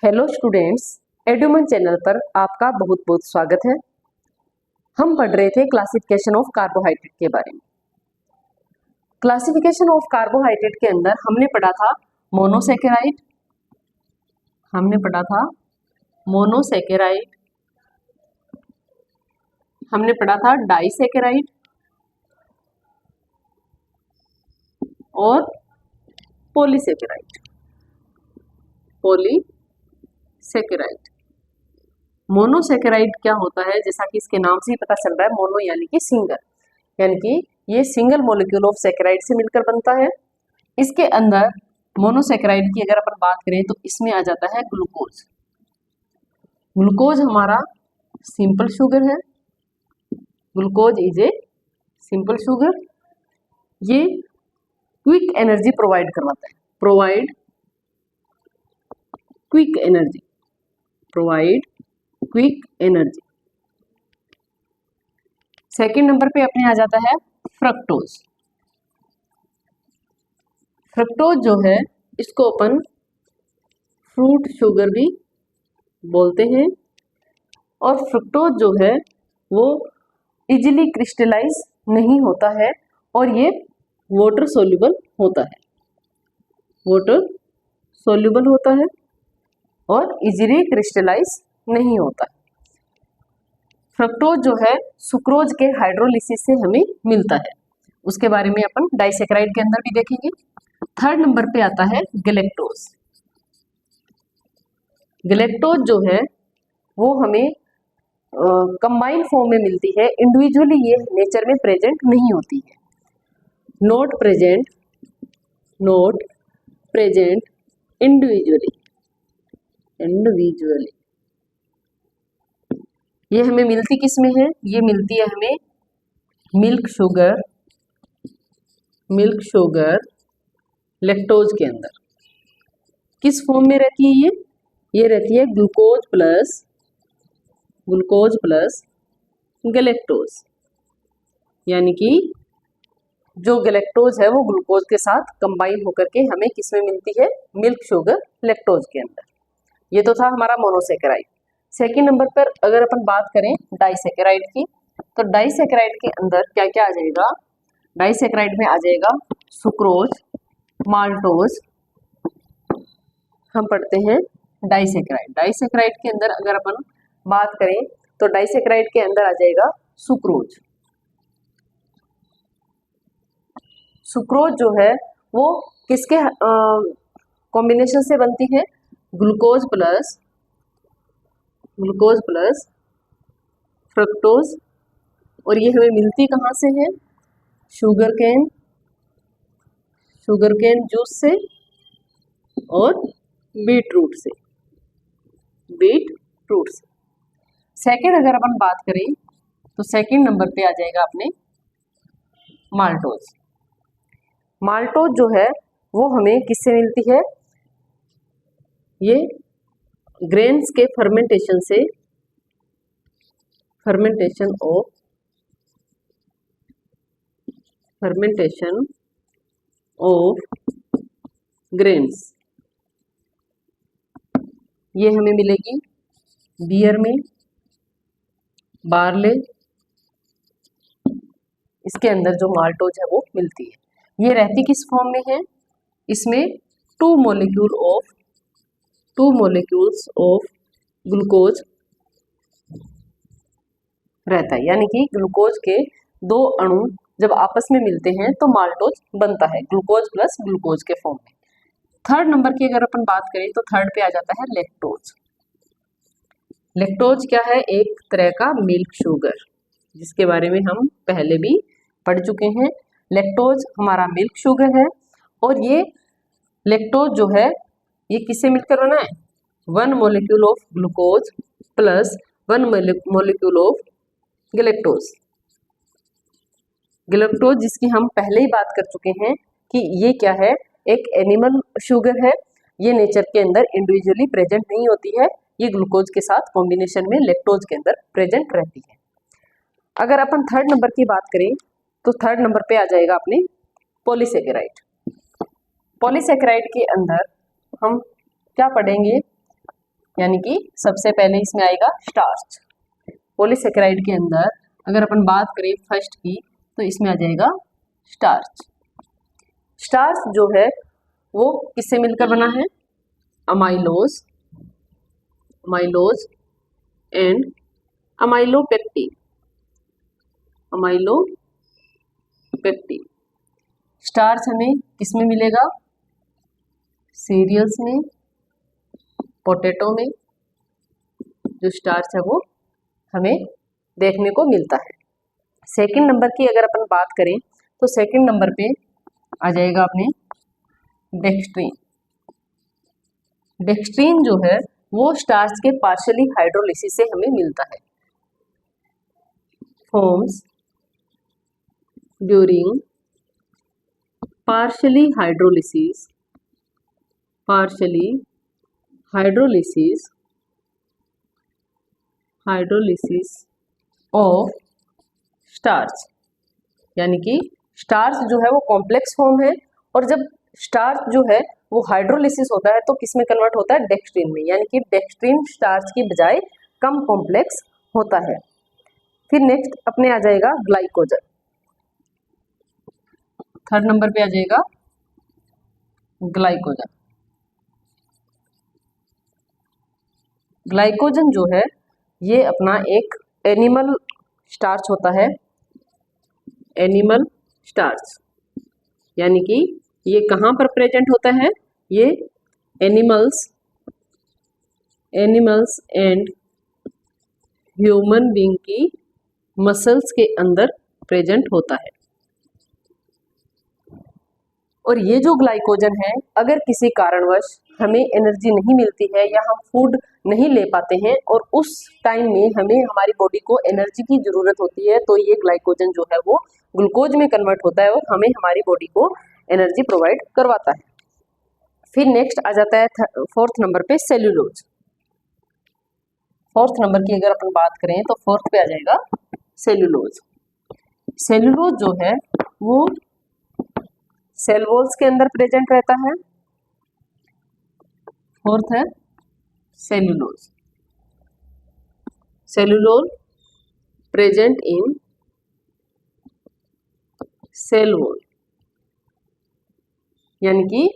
Hello students, एडुमन channel पर आपका बहुत बहुत स्वागत है। हम पढ़ रहे थे क्लासिफिकेशन ऑफ कार्बोहाइड्रेट के बारे में। क्लासिफिकेशन ऑफ कार्बोहाइड्रेट के अंदर हमने पढ़ा था मोनोसैकेराइड, हमने पढ़ा था मोनोसैकेराइड, हमने पढ़ा था डाइसैकेराइड और पॉलीसैकेराइड। पॉलीसैकेराइड, मोनोसैकेराइड क्या होता है? जैसा कि इसके नाम से ही पता चल रहा है, मोनो यानी कि सिंगल, यानी कि ये सिंगल मॉलिक्यूल ऑफ सैकेराइड से मिलकर बनता है। इसके अंदर मोनोसैकेराइड की अगर अपन बात करें तो इसमें आ जाता है ग्लूकोज। ग्लूकोज हमारा सिंपल शुगर है, glucose is a simple sugar. ये क्विक एनर्जी प्रोवाइड करवाता है, provide quick energy, provide quick energy. Second number पे अपने आ जाता है फ्रक्टोज। फ्रक्टोज जो है इसको अपन फ्रूट शुगर भी बोलते हैं, और फ्रक्टोज जो है वो इजीली क्रिस्टलाइज नहीं होता है और ये वाटर सोल्यूबल होता है, वाटर सोल्यूबल होता है और इजीली क्रिस्टलाइज नहीं होता है। फ्रक्टोज जो है सुक्रोज के हाइड्रोलिसिस से हमें मिलता है, उसके बारे में अपन डाइसैकेराइड के अंदर भी देखेंगे। थर्ड नंबर पे आता है गैलेक्टोज। गैलेक्टोज जो है वो हमें कंबाइंड फॉर्म में मिलती है, इंडिविजुअली ये नेचर में प्रेजेंट नहीं होती है। नॉट प्रेजेंट इंडिविजुअली, ये हमें मिलती किस में है? ये मिलती है हमें मिल्क शुगर लैक्टोज के अंदर। किस फॉर्म में रहती है ये रहती है ग्लूकोज प्लस गैलेक्टोज, यानी कि जो गैलेक्टोज है वो ग्लूकोज के साथ कंबाइन होकर के हमें किस में मिलती है? मिल्क शुगर लैक्टोज के अंदर। ये तो था हमारा मोनोसैकेराइड। सेकेंड नंबर पर अगर अपन बात करें डाइसैकेराइड की, तो डाइसैकेराइड के अंदर क्या क्या आ जाएगा? डाइसैकेराइड में आ जाएगा सुक्रोज, माल्टोज। हम पढ़ते हैं डाइसैकेराइड। डाइसैकेराइड के अंदर अगर अपन बात करें तो डाइसैकेराइड के अंदर आ जाएगा सुक्रोज। सुक्रोज जो है वो किसके कॉम्बिनेशन से बनती है? ग्लूकोज प्लस फ्रक्टोज, और ये हमें मिलती कहाँ से है? शुगर केन जूस से और बीटरूट से। सेकेंड अगर अपन बात करें तो सेकेंड नंबर पे आ जाएगा अपने माल्टोज। माल्टोज जो है वो हमें किससे मिलती है? ये ग्रेन्स के फर्मेंटेशन ऑफ ग्रेन्स, ये हमें मिलेगी बियर में, बार्ले, इसके अंदर जो माल्टोज है वो मिलती है। ये रहती किस फॉर्म में है? इसमें टू मोलिक्यूल्स ऑफ ग्लूकोज रहता है, यानी कि ग्लूकोज के दो अणु जब आपस में मिलते हैं तो माल्टोज बनता है, ग्लूकोज प्लस ग्लूकोज के फॉर्म में। थर्ड नंबर की अगर अपन बात करें तो थर्ड पे आ जाता है लैक्टोज। लैक्टोज क्या है? एक तरह का मिल्क शुगर, जिसके बारे में हम पहले भी पढ़ चुके हैं। लैक्टोज हमारा मिल्क शुगर है, और ये लैक्टोज जो है ये किससे मिलकर बना है? One molecule of glucose plus one molecule of galactose. Galactose जिसकी हम पहले ही बात कर चुके हैं कि ये क्या है? एक एनिमल शुगर है। ये नेचर के अंदर इंडिविजुअली प्रेजेंट नहीं होती है, ये ग्लूकोज के साथ कॉम्बिनेशन में लैक्टोज के अंदर प्रेजेंट रहती है। अगर अपन थर्ड नंबर की बात करें तो थर्ड नंबर पे आ जाएगा अपने पॉलीसैकेराइड। पॉलीसैकेराइड के अंदर हम क्या पढ़ेंगे? यानी कि सबसे पहले इसमें आएगा स्टार्च। पॉलीसेकेराइड के अंदर अगर अपन बात करें फर्स्ट की तो इसमें आ जाएगा स्टार्च। स्टार्च जो है वो किससे मिलकर बना है? Amylose, amylose and amylopectin, amylopectin. Starch हमें किसमें मिलेगा? सीरियल्स में, पोटैटो में जो स्टार्च है वो हमें देखने को मिलता है। सेकंड नंबर की अगर अपन बात करें तो सेकंड नंबर पे आ जाएगा अपने डेक्स्ट्रीन। डेक्स्ट्रीन जो है वो स्टार्च के पार्शियली हाइड्रोलिसिस से हमें मिलता है। Forms during partially hydrolysis of starch. यानी कि स्टार्च जो है वो कॉम्प्लेक्स फॉर्म है, और जब स्टार्च जो है वो हाइड्रोलिसिस होता है तो किसमें कन्वर्ट होता है? डेक्स्ट्रीन में। यानी कि डेक्स्ट्रीन स्टार्च की बजाय कम कॉम्प्लेक्स होता है। फिर नेक्स्ट अपने आ जाएगा ग्लाइकोजन। थर्ड नंबर पे आ जाएगा ग्लाइकोजन। ग्लाइकोजन जो है ये अपना एक एनिमल स्टार्च होता है, एनिमल स्टार्च। यानी कि ये कहाँ पर प्रेजेंट होता है? ये एनिमल्स एंड ह्यूमन बीइंग की मसल्स के अंदर प्रेजेंट होता है। और ये जो ग्लाइकोजन है अगर किसी कारणवश हमें एनर्जी नहीं मिलती है या हम फूड नहीं ले पाते हैं और उस टाइम में हमें हमारी बॉडी को एनर्जी की ज़रूरत होती है, तो ये ग्लाइकोजन जो है वो ग्लूकोज में कन्वर्ट होता है और हमें हमारी बॉडी को एनर्जी प्रोवाइड करवाता है। फिर नेक्स्ट आ जाता है फोर्थ नंबर पे सेल्यूलोज। फोर्थ नंबर की अगर अपन बात करें तो फोर्थ पे आ जाएगा सेल्यूलोज। सेल्यूलोज जो है वो सेल वॉल्स के अंदर प्रेजेंट रहता है। फोर्थ है cellulose. Cellulose present in cell wall. यानी कि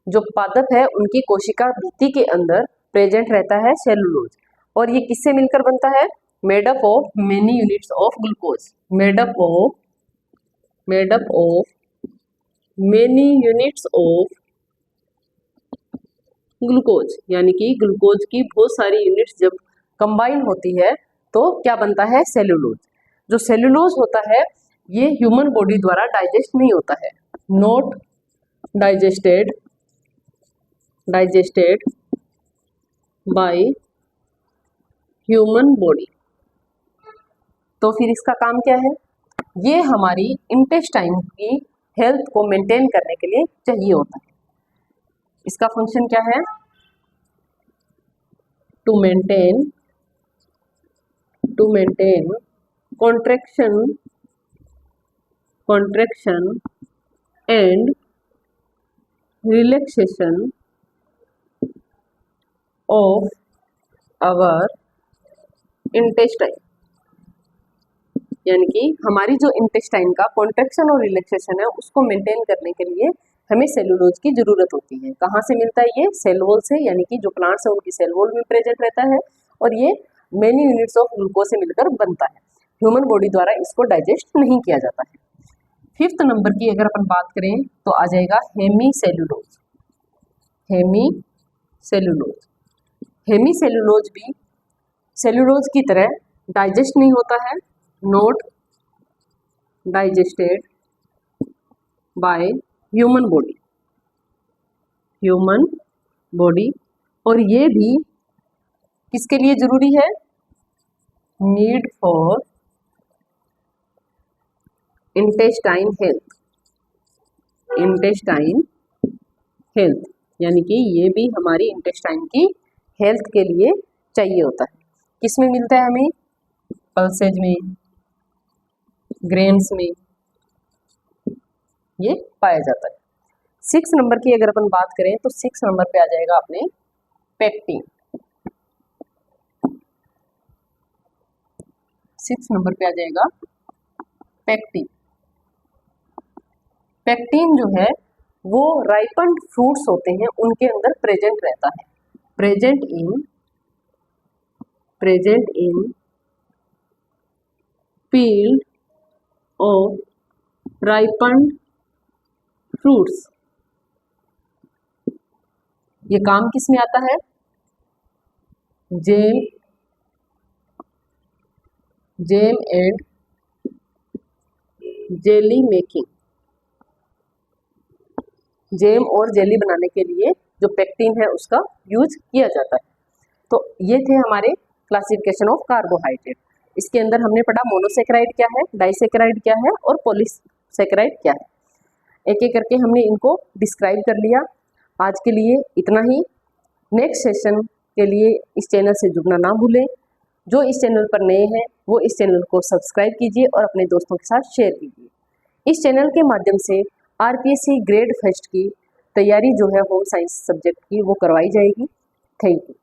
जो पादप है उनकी कोशिका भित्ति के अंदर प्रेजेंट रहता है सेल्यूलोज। और ये किससे मिलकर बनता है? Made up of many units of glucose. Made up of many units of glucose. यानी कि ग्लूकोज की बहुत सारी यूनिट्स जब कंबाइन होती है तो क्या बनता है? सेल्यूलोज। जो सेल्यूलोज होता है ये ह्यूमन बॉडी द्वारा डाइजेस्ट नहीं होता है। Not digested by human body. तो फिर इसका काम क्या है? ये हमारी इंटेस्टाइन की हेल्थ को मेंटेन करने के लिए चाहिए होता है। इसका फंक्शन क्या है? To maintain contraction and relaxation of our intestine। यानी कि हमारी जो इंटेस्टाइन का कॉन्ट्रैक्शन और रिलैक्सेशन है उसको मेंटेन करने के लिए हमें सेलुलोज की जरूरत होती है। कहाँ से मिलता है? ये सेल वॉल से। यानी कि जो प्लांट्स है उनकी सेल वॉल में प्रेजेंट रहता है और ये मेनी यूनिट्स ऑफ ग्लूकोज से मिलकर बनता है। ह्यूमन बॉडी द्वारा इसको डाइजेस्ट नहीं किया जाता है। फिफ्थ नंबर की अगर अपन बात करें तो आ जाएगा हेमीसेल्यूलोज। हेमीसेल्यूलोज भी सेल्यूलोज की तरह डाइजेस्ट नहीं होता है। Not digested by human body. और ये भी किसके लिए जरूरी है? Need for intestine health. यानी कि ये भी हमारी इंटेस्टाइन की हेल्थ के लिए चाहिए होता है। किसमें मिलता है हमें? पल्सेज में, ग्रेन्स में ये पाया जाता है। 6 नंबर की अगर अपन बात करें तो 6 नंबर पे आ जाएगा अपने पेक्टिन। 6 नंबर पे आ जाएगा पेक्टिन। पेक्टिन जो है वो राइपन्ड फ्रूट्स होते हैं उनके अंदर प्रेजेंट रहता है, present in peeled of ripened fruits. ये काम किस में आता है? Jam and jelly making. Jam और जेली बनाने के लिए जो पेक्टिन है उसका यूज किया जाता है। तो ये थे हमारे क्लासिफिकेशन ऑफ कार्बोहाइड्रेट। इसके अंदर हमने पढ़ा मोनोसेकेराइड क्या है, डाइसेकेराइड क्या है और पॉलीसेकेराइड क्या है। एक एक करके हमने इनको डिस्क्राइब कर लिया। आज के लिए इतना ही। नेक्स्ट सेशन के लिए इस चैनल से जुड़ना ना भूलें। जो इस चैनल पर नए हैं वो इस चैनल को सब्सक्राइब कीजिए और अपने दोस्तों के साथ शेयर कीजिए। इस चैनल के माध्यम से आरपीएससी ग्रेड फर्स्ट की तैयारी जो है होम साइंस सब्जेक्ट की वो करवाई जाएगी। Thank you.